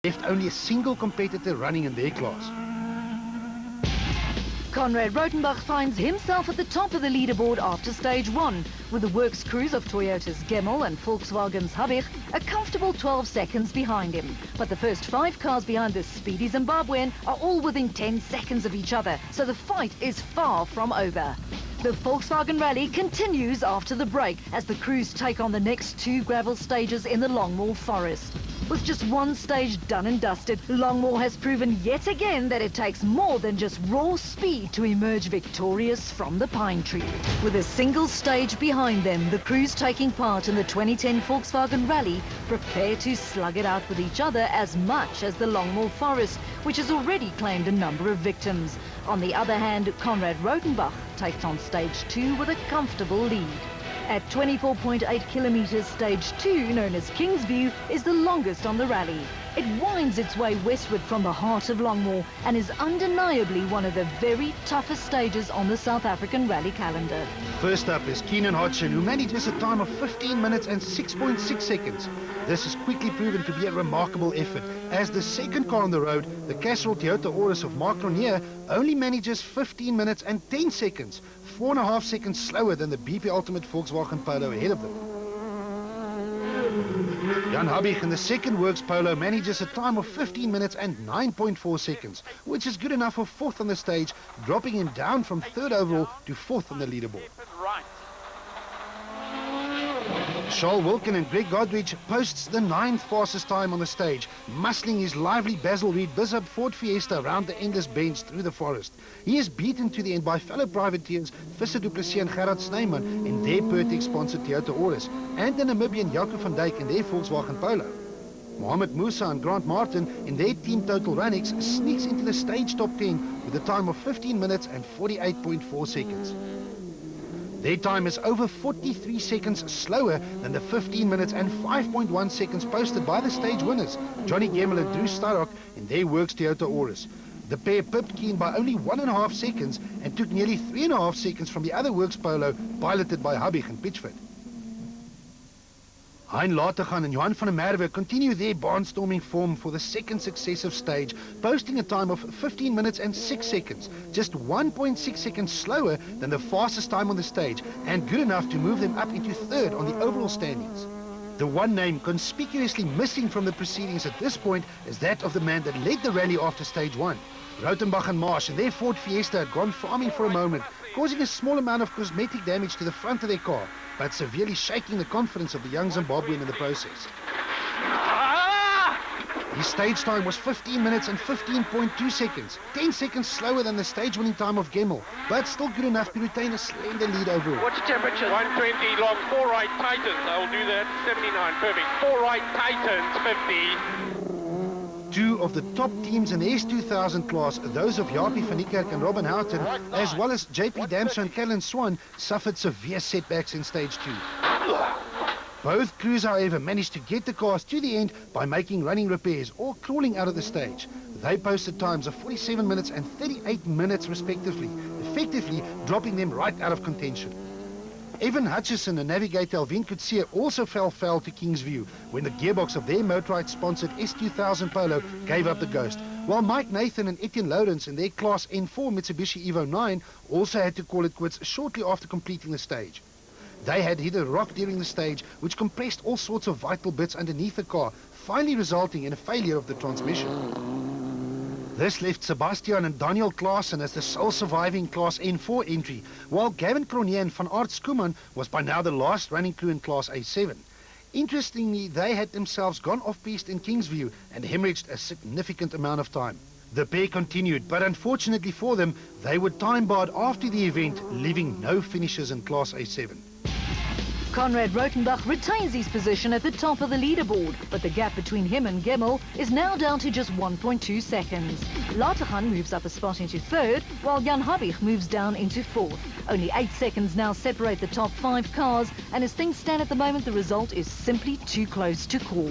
left only a single competitor running in their class. Konrad Rotenbach finds himself at the top of the leaderboard after stage 1, with the works crews of Toyota's Gemmel and Volkswagen's Habich a comfortable 12 seconds behind him. But the first 5 cars behind this speedy Zimbabwean are all within 10 seconds of each other, so the fight is far from over. The Volkswagen Rally continues after the break as the crews take on the next 2 gravel stages in the Longmoor Forest. With just 1 stage done and dusted, Longmoor has proven yet again that it takes more than just raw speed to emerge victorious from the pine tree. With a single stage behind them, the crews taking part in the 2010 Volkswagen Rally prepare to slug it out with each other as much as the Longmoor Forest, which has already claimed a number of victims. On the other hand, Konrad Rotenbach takes on stage 2 with a comfortable lead. At 24.8 kilometers, stage 2, known as Kingsview, is the longest on the rally. It winds its way westward from the heart of Longmoor and is undeniably one of the very toughest stages on the South African rally calendar. First up is Keenan Hodgson, who manages a time of 15 minutes and 6.6 seconds. This has quickly proven to be a remarkable effort, as the second car on the road, the Castrol Toyota Auris of Mark Ronier, only manages 15 minutes and 10 seconds, 4.5 seconds slower than the BP Ultimate Volkswagen Polo ahead of them. Jan Habich in the second works Polo manages a time of 15 minutes and 9.4 seconds, which is good enough for 4th on the stage, dropping him down from 3rd overall to 4th on the leaderboard. Charles Wilkin and Greg Godridge posts the 9th fastest time on the stage, muscling his lively Basil Reed Bizub Ford Fiesta around the endless bends through the forest. He is beaten to the end by fellow privateers Visser Du Plessis and Gerard Snyman in their Pertex-sponsored Toyota Auris, and the Namibian Jaco van Dijk in their Volkswagen Polo. Mohamed Musa and Grant Martin in their Team Total Runix sneaks into the stage top 10 with a time of 15 minutes and 48.4 seconds. Their time is over 43 seconds slower than the 15 minutes and 5.1 seconds posted by the stage winners, Johnny Gemmel and Drew Starrock in their works Toyota Auris. The pair pipped Keen by only 1.5 seconds and took nearly 3.5 seconds from the other works Polo, piloted by Habich and Pitchford. Hein Latergan and Johan van der Merwe continue their barnstorming form for the second successive stage, posting a time of 15 minutes and 6 seconds, just 1.6 seconds slower than the fastest time on the stage, and good enough to move them up into 3rd on the overall standings. The one name conspicuously missing from the proceedings at this point is that of the man that led the rally after stage 1. Rotenbach and Marsh and their Ford Fiesta had gone farming for a moment, causing a small amount of cosmetic damage to the front of their car, but severely shaking the confidence of the young Zimbabwean in the process. His stage time was 15 minutes and 15.2 seconds, 10 seconds slower than the stage-winning time of Gemmel, but still good enough to retain a slender lead overall. What's temperature? 120 long, 4 right tightens. I'll do that. 79, perfect. 4 right tightens, 50. 2 of the top teams in the S2000 class, those of Japie van Niekerk and Robin Houghton, as well as JP Damso and Kellen Swan, suffered severe setbacks in stage 2. Both crews, however, managed to get the cars to the end by making running repairs or crawling out of the stage. They posted times of 47 minutes and 38 minutes respectively, effectively dropping them right out of contention. Evan Hutchison and navigator Alvin Coetzee also fell foul to Kingsview when the gearbox of their Motorite-sponsored S2000 Polo gave up the ghost, while Mike Nathan and Etienne Lawrence in their Class N4 Mitsubishi Evo 9 also had to call it quits shortly after completing the stage. They had hit a rock during the stage, which compressed all sorts of vital bits underneath the car, finally resulting in a failure of the transmission. This left Sebastian and Daniel Klaassen as the sole surviving Class N4 entry, while Gavin Cronje and Van Aert Schoeman was by now the last running crew in Class A7. Interestingly, they had themselves gone off-piste in Kingsview and hemorrhaged a significant amount of time. The pair continued, but unfortunately for them, they were time-barred after the event, leaving no finishers in Class A7. Konrad Rotenbach retains his position at the top of the leaderboard, but the gap between him and Gemmel is now down to just 1.2 seconds. Latergan moves up a spot into 3rd, while Jan Habich moves down into 4th. Only 8 seconds now separate the top 5 cars, and as things stand at the moment, the result is simply too close to call.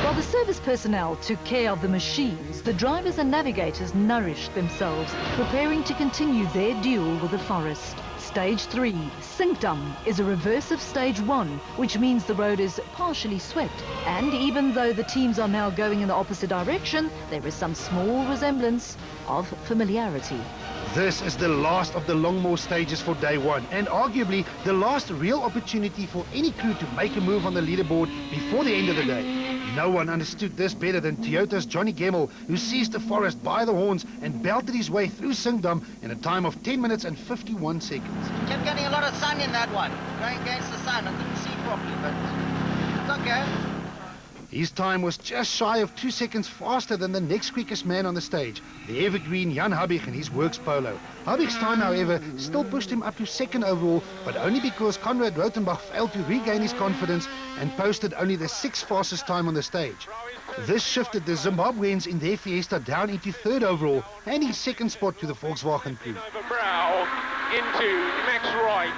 While the service personnel took care of the machines, the drivers and navigators nourished themselves, preparing to continue their duel with the forest. Stage 3, Sinkdam, is a reverse of Stage 1, which means the road is partially swept. And even though the teams are now going in the opposite direction, there is some small resemblance of familiarity. This is the last of the Longmore stages for day one, and arguably the last real opportunity for any crew to make a move on the leaderboard before the end of the day. No one understood this better than Toyota's Johnny Gemmell, who seized the forest by the horns and belted his way through Sinkdam in a time of 10 minutes and 51 seconds. Kept getting a lot of sun in that one. Going against the sun, I couldn't see properly, but it's okay. His time was just shy of 2 seconds faster than the next quickest man on the stage, the evergreen Jan Habig in his Works Polo. Habig's time, however, still pushed him up to second overall, but only because Konrad Rothenbach failed to regain his confidence and posted only the 6th fastest time on the stage. This shifted the Zimbabweans in their Fiesta down into third overall, and his second spot to the Volkswagen crew. Over brow into Max Wright.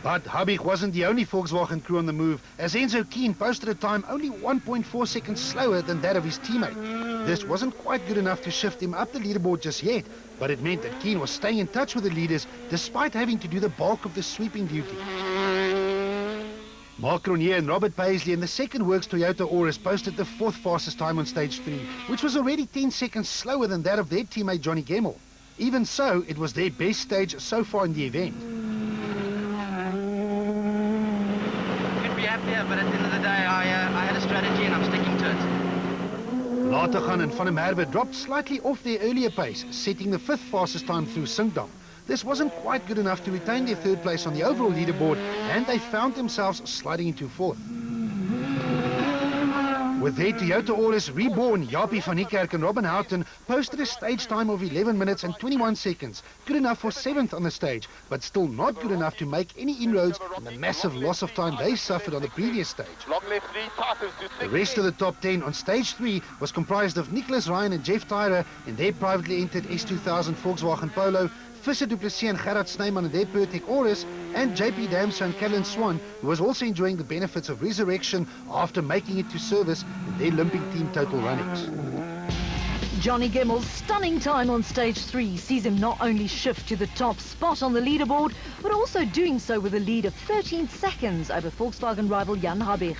But Habig wasn't the only Volkswagen crew on the move, as Enzo Keen posted a time only 1.4 seconds slower than that of his teammate. This wasn't quite good enough to shift him up the leaderboard just yet, but it meant that Keen was staying in touch with the leaders despite having to do the bulk of the sweeping duty. Mark Ronier and Robert Paisley in the second Works Toyota Auris posted the 4th fastest time on stage 3, which was already 10 seconds slower than that of their teammate Johnny Gemmell. Even so, it was their best stage so far in the event. Yeah, but at the end of the day, I had a strategy and I'm sticking to it. Latergan and Van der Merwe dropped slightly off their earlier pace, setting the 5th fastest time through Sinkdam. This wasn't quite good enough to retain their 3rd place on the overall leaderboard, and they found themselves sliding into 4th. With their Toyota Auris reborn, Japie van Niekerk and Robin Houghton posted a stage time of 11 minutes and 21 seconds, good enough for 7th on the stage, but still not good enough to make any inroads on the massive loss of time they suffered on the previous stage. The rest of the top 10 on stage 3 was comprised of Nicholas Ryan and Jeff Tyrer in their privately entered S2000 Volkswagen Polo, Visser Du Plessis and Gerard Snyman in their Pertec Auris, and JP Damser and Kellen Swan, who was also enjoying the benefits of resurrection after making it to service in their limping team Total Runnings. Johnny Gemmell's stunning time on stage 3 sees him not only shift to the top spot on the leaderboard, but also doing so with a lead of 13 seconds over Volkswagen rival Jan Habig.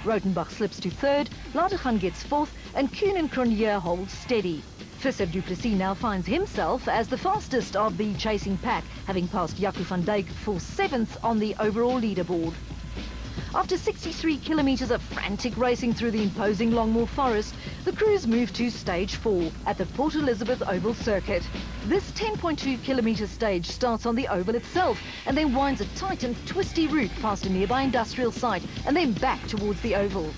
Rothenbach slips to 3rd, Latergan gets 4th, and Kuhn and Cronier holds steady. Visser Du Plessis now finds himself as the fastest of the chasing pack, having passed Jaco van Dijk for 7th on the overall leaderboard. After 63 kilometers of frantic racing through the imposing Longmore Forest, the crews move to stage 4 at the Port Elizabeth Oval Circuit. This 10.2 kilometer stage starts on the oval itself and then winds a tight and twisty route past a nearby industrial site and then back towards the oval.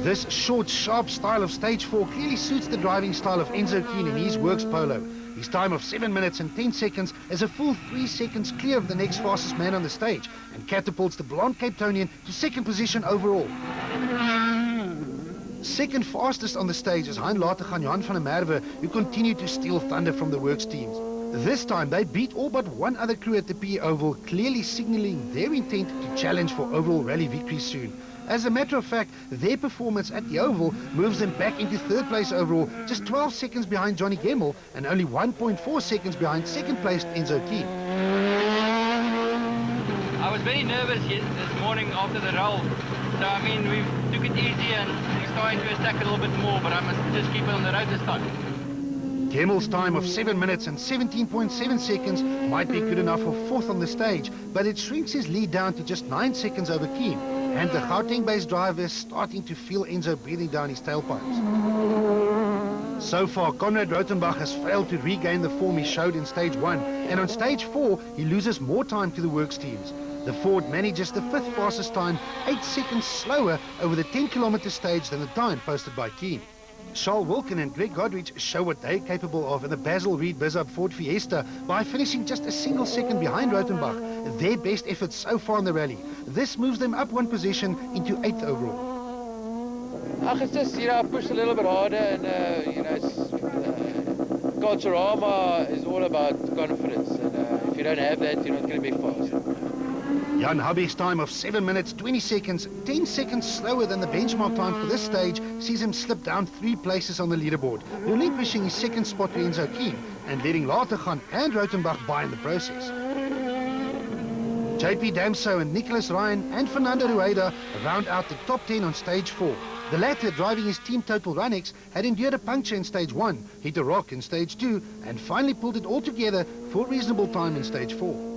This short, sharp style of stage 4 clearly suits the driving style of Enzo Keen in his Works Polo. His time of 7 minutes and 10 seconds is a full 3 seconds clear of the next fastest man on the stage and catapults the blonde Cape Townian to 2nd position overall. Second fastest on the stage is Hein Latergan Johan van der Merwe, who continue to steal thunder from the Works teams. This time they beat all but one other crew at the PE Oval, clearly signaling their intent to challenge for overall rally victory soon. As a matter of fact, their performance at the Oval moves them back into 3rd place overall, just 12 seconds behind Johnny Gemmell and only 1.4 seconds behind 2nd placed Enzo Keen. I was very nervous this morning after the roll. So, I mean, we took it easy and we started to attack a little bit more, but I must just keep it on the road this time. Gemmell's time of 7 minutes and 17.7 seconds might be good enough for 4th on the stage, but it shrinks his lead down to just 9 seconds over Keen. And the Gauteng-based driver is starting to feel Enzo breathing down his tailpipes. So far, Konrad Rothenbach has failed to regain the form he showed in stage 1, and on stage 4, he loses more time to the Works teams. The Ford manages the 5th fastest time, 8 seconds slower over the 10-kilometer stage than the time posted by Keen. Charles Wilkin and Greg Godrich show what they're capable of in the Basil Reed Bizub Ford Fiesta by finishing just a single second behind Rothenbach, their best effort so far in the rally. This moves them up 1 position into 8th overall. It's just, push a little bit harder and, Culturama is all about confidence and if you don't have that, you're not going to be fast. Jan Habich's time of 7 minutes 20 seconds, 10 seconds slower than the benchmark time for this stage, sees him slip down 3 places on the leaderboard, relinquishing his second spot to Enzo Keen and letting Latergan and Rautenbach by in the process. JP Damso and Nicholas Ryan and Fernando Rueda round out the top 10 on stage 4. The latter, driving his team Total Run-X, had endured a puncture in stage 1, hit a rock in stage 2, and finally pulled it all together for reasonable time in stage 4.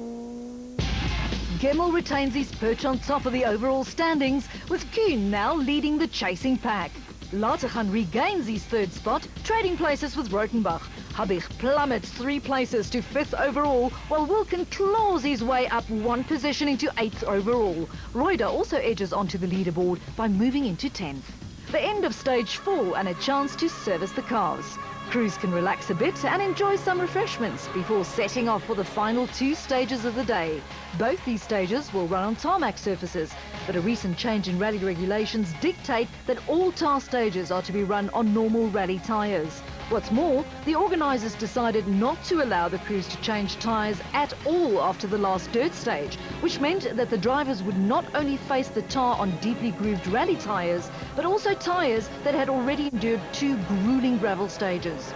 Gemmell retains his perch on top of the overall standings, with Kuhn now leading the chasing pack. Latergan regains his third spot, trading places with Rautenbach. Habich plummets 3 places to 5th overall, while Wilken claws his way up 1 position into 8th overall. Reuter also edges onto the leaderboard by moving into 10th. The end of stage 4 and a chance to service the cars. Crews can relax a bit and enjoy some refreshments before setting off for the final 2 stages of the day. Both these stages will run on tarmac surfaces, but a recent change in rally regulations dictate that all tar stages are to be run on normal rally tyres. What's more, the organisers decided not to allow the crews to change tyres at all after the last dirt stage, which meant that the drivers would not only face the tar on deeply grooved rally tyres, but also tyres that had already endured 2 grueling gravel stages.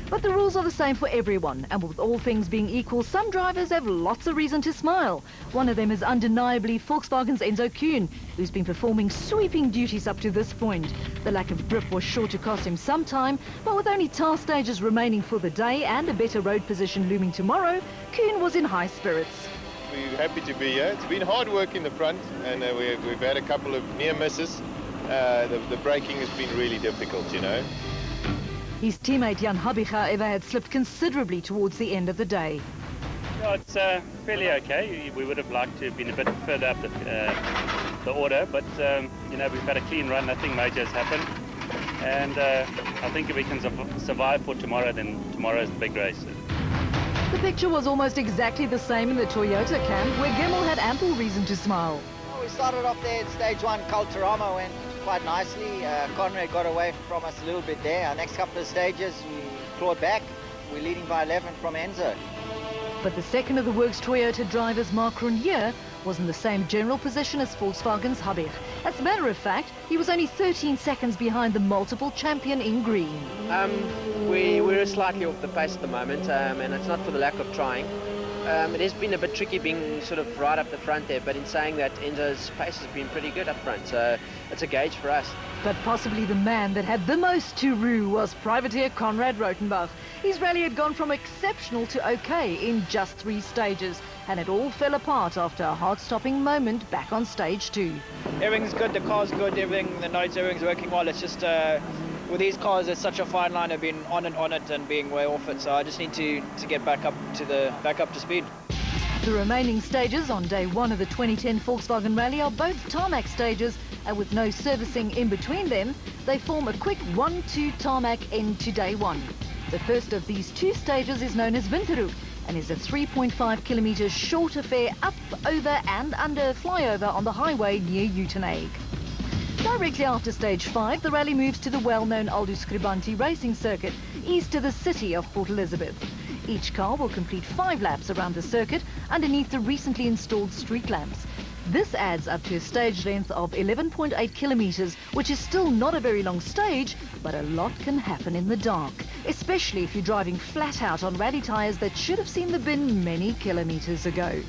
But the rules are the same for everyone, and with all things being equal, some drivers have lots of reason to smile. One of them is undeniably Volkswagen's Enzo Kuhn, who's been performing sweeping duties up to this point. The lack of grip was sure to cost him some time, but with only tar stages remaining for the day and a better road position looming tomorrow, Kuhn was in high spirits. We're happy to be here. It's been hard work in the front, and we've had a couple of near misses. The braking has been really difficult, you know. His teammate Jan Habich, however, had slipped considerably towards the end of the day. Yeah, it's fairly okay. We would have liked to have been a bit further up the order, but you know, we've had a clean run. Nothing major has happened, and I think if we can survive for tomorrow, then tomorrow is the big race. The picture was almost exactly the same in the Toyota camp, where Gemmell had ample reason to smile. Well, we started off there in stage 1. Calterama went quite nicely. Conrad got away from us a little bit there. Our next couple of stages, we clawed back. We're leading by 11 from Enzo. But the second of the works Toyota drivers, Mark Runier, was in the same general position as Volkswagen's Habich. As a matter of fact, he was only 13 seconds behind the multiple champion in green. We're slightly off the pace at the moment, and it's not for the lack of trying. It has been a bit tricky being sort of right up the front there, but in saying that, Enzo's pace has been pretty good up front, so it's a gauge for us. But possibly the man that had the most to rue was privateer Konrad Rautenbach. His rally had gone from exceptional to okay in just 3 stages, and it all fell apart after a heart-stopping moment back on stage 2. Everything's good, the car's good, everything, the notes, everything's working well. It's just with these cars, it's such a fine line of being on it and being way off it. So I just need to get back up to speed. The remaining stages on day 1 of the 2010 Volkswagen Rally are both tarmac stages, and with no servicing in between them, they form a quick 1-2 tarmac end to day 1. The first of these 2 stages is known as Winterhoek and is a 3.5 kilometers short affair up, over and under flyover on the highway near Uitenhage. Directly after stage 5, the rally moves to the well-known Aldus Scribanti racing circuit, east of the city of Port Elizabeth. Each car will complete 5 laps around the circuit underneath the recently installed street lamps. This adds up to a stage length of 11.8 kilometers, which is still not a very long stage, but a lot can happen in the dark, especially if you're driving flat out on rally tyres that should have seen the bin many kilometers ago.